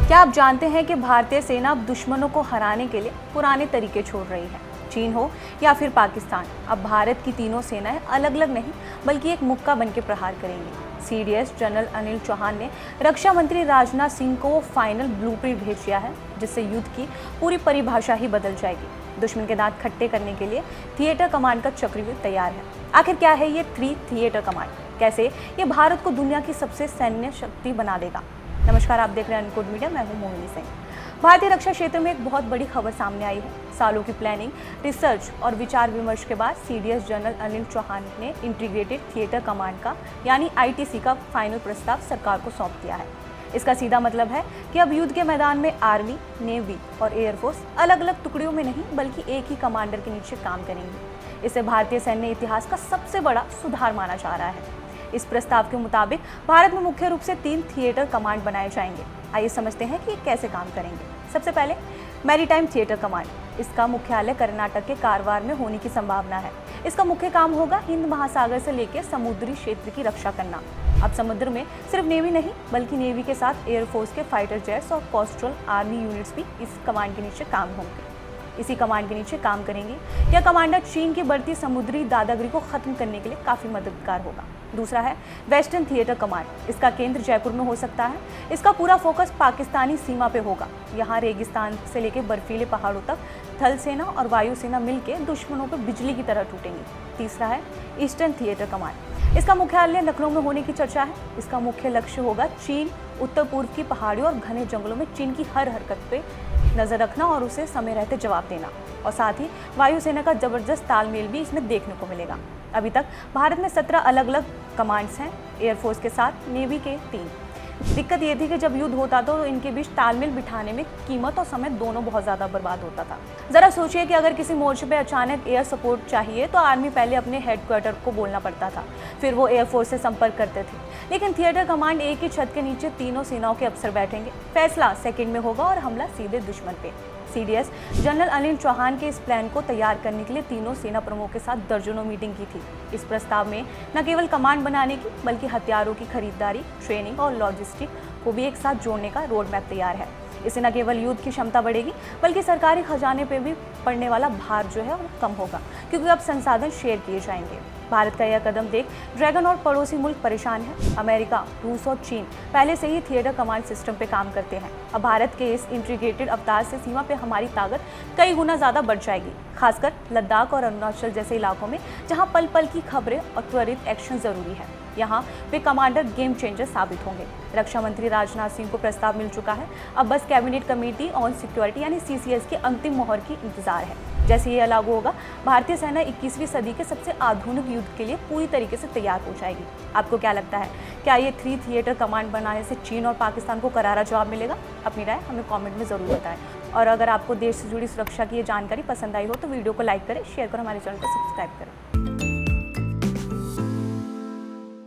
क्या आप जानते हैं कि भारतीय सेना अब दुश्मनों को हराने के लिए पुराने तरीके छोड़ रही है? चीन हो या फिर पाकिस्तान, अब भारत की तीनों सेनाएं अलग अलग नहीं बल्कि एक मुक्का बन के प्रहार करेंगी। सीडीएस जनरल अनिल चौहान ने रक्षा मंत्री राजनाथ सिंह को फाइनल ब्लूप्रिंट भेज दिया है, जिससे युद्ध की पूरी परिभाषा ही बदल जाएगी। दुश्मन के दांत खट्टे करने के लिए थिएटर कमांड का चक्रव्यूह तैयार है। आखिर क्या है ये थिएटर कमांड? कैसे ये भारत को दुनिया की सबसे सैन्य शक्ति बना देगा? नमस्कार, आप देख रहे हैं अनकोड मीडिया। मैं हूं मोहिनी सिंह। भारतीय रक्षा क्षेत्र में एक बहुत बड़ी खबर सामने आई है। सालों की प्लानिंग, रिसर्च और विचार विमर्श के बाद सीडीएस जनरल अनिल चौहान ने इंटीग्रेटेड थिएटर कमांड का यानी आईटीसी का फाइनल प्रस्ताव सरकार को सौंप दिया है। इसका सीधा मतलब है कि अब युद्ध के मैदान में आर्मी, नेवी और एयरफोर्स अलग अलग टुकड़ियों में नहीं बल्कि एक ही कमांडर के नीचे काम करेंगे। इसे भारतीय सैन्य इतिहास का सबसे बड़ा सुधार माना जा रहा है। इस प्रस्ताव के मुताबिक भारत में मुख्य रूप से 3 थिएटर कमांड बनाए जाएंगे। आइए समझते हैं कि ये कैसे काम करेंगे। सबसे पहले मैरीटाइम थिएटर कमांड। इसका मुख्यालय कर्नाटक के कारवार में होने की संभावना है। इसका मुख्य काम होगा हिंद महासागर से लेकर समुद्री क्षेत्र की रक्षा करना। अब समुद्र में सिर्फ नेवी नहीं बल्कि नेवी के साथ एयरफोर्स के फाइटर जेट्स और कोस्टल आर्मी यूनिट्स भी इस कमांड के नीचे काम होंगे। इसी कमांड के नीचे काम करेंगे। यह कमांडर चीन की बढ़ती समुद्री दादागिरी को खत्म करने के लिए काफी मददगार होगा। दूसरा है वेस्टर्न थिएटर कमांड। इसका केंद्र जयपुर में हो सकता है। इसका पूरा फोकस पाकिस्तानी सीमा पे होगा। यहाँ रेगिस्तान से लेकर बर्फीले पहाड़ों तक थल सेना और वायु सेना मिलकर दुश्मनों पर बिजली की तरह टूटेंगी। तीसरा है ईस्टर्न थिएटर कमांड। इसका मुख्यालय लखनऊ में होने की चर्चा है। इसका मुख्य लक्ष्य होगा चीन, उत्तर पूर्व की पहाड़ियों और घने जंगलों में चीन की हर हरकत पे नजर रखना और उसे समय रहते जवाब देना। और साथ ही वायुसेना का जबरदस्त तालमेल भी इसमें देखने को मिलेगा। अभी तक भारत में 17 अलग अलग कमांड्स हैं, एयरफोर्स के साथ नेवी के 3। दिक्कत ये थी कि जब युद्ध होता तो इनके बीच तालमेल बिठाने में कीमत और समय दोनों बहुत ज़्यादा बर्बाद होता था। ज़रा सोचिए कि अगर किसी मोर्चे पे अचानक एयर सपोर्ट चाहिए तो आर्मी पहले अपने हेडक्वार्टर को बोलना पड़ता था, फिर वो एयरफोर्स से संपर्क करते थे। लेकिन थिएटर कमांड एक ही छत के नीचे तीनों सेनाओं के अफसर बैठेंगे। फैसला सेकंड में होगा और हमला सीधे दुश्मन पे। सीडीएस जनरल अनिल चौहान के इस प्लान को तैयार करने के लिए तीनों सेना प्रमुखों के साथ दर्जनों मीटिंग की थी। इस प्रस्ताव में न केवल कमांड बनाने की बल्कि हथियारों की खरीदारी, ट्रेनिंग और लॉजिस्टिक को भी एक साथ जोड़ने का रोड मैप तैयार है। इससे न केवल युद्ध की क्षमता बढ़ेगी बल्कि सरकारी खजाने पे भी पड़ने वाला भार जो है वो कम होगा, क्योंकि अब संसाधन शेयर किए जाएंगे। भारत का यह कदम देख ड्रैगन और पड़ोसी मुल्क परेशान हैं। अमेरिका, रूस और चीन पहले से ही थिएटर कमांड सिस्टम पे काम करते हैं। अब भारत के इस इंटीग्रेटेड अवतार से सीमा पे हमारी ताकत कई गुना ज़्यादा बढ़ जाएगी, खासकर लद्दाख और अरुणाचल जैसे इलाकों में जहाँ पल पल की खबरें और त्वरित एक्शन जरूरी है। यहाँ वे कमांडर गेम चेंजर साबित होंगे। रक्षा मंत्री राजनाथ सिंह को प्रस्ताव मिल चुका है। अब बस कैबिनेट कमेटी ऑन सिक्योरिटी यानी सीसीएस की अंतिम मोहर की इंतजार है। जैसे ये लागू होगा, भारतीय सेना 21वीं सदी के सबसे आधुनिक युद्ध के लिए पूरी तरीके से तैयार हो जाएगी। आपको क्या लगता है, क्या ये 3 थिएटर कमांड बनाने से चीन और पाकिस्तान को करारा जवाब मिलेगा? अपनी राय हमें कमेंट में ज़रूर बताएं। और अगर आपको देश से जुड़ी सुरक्षा की ये जानकारी पसंद आई हो तो वीडियो को लाइक करें, शेयर करें, हमारे चैनल को सब्सक्राइब करें।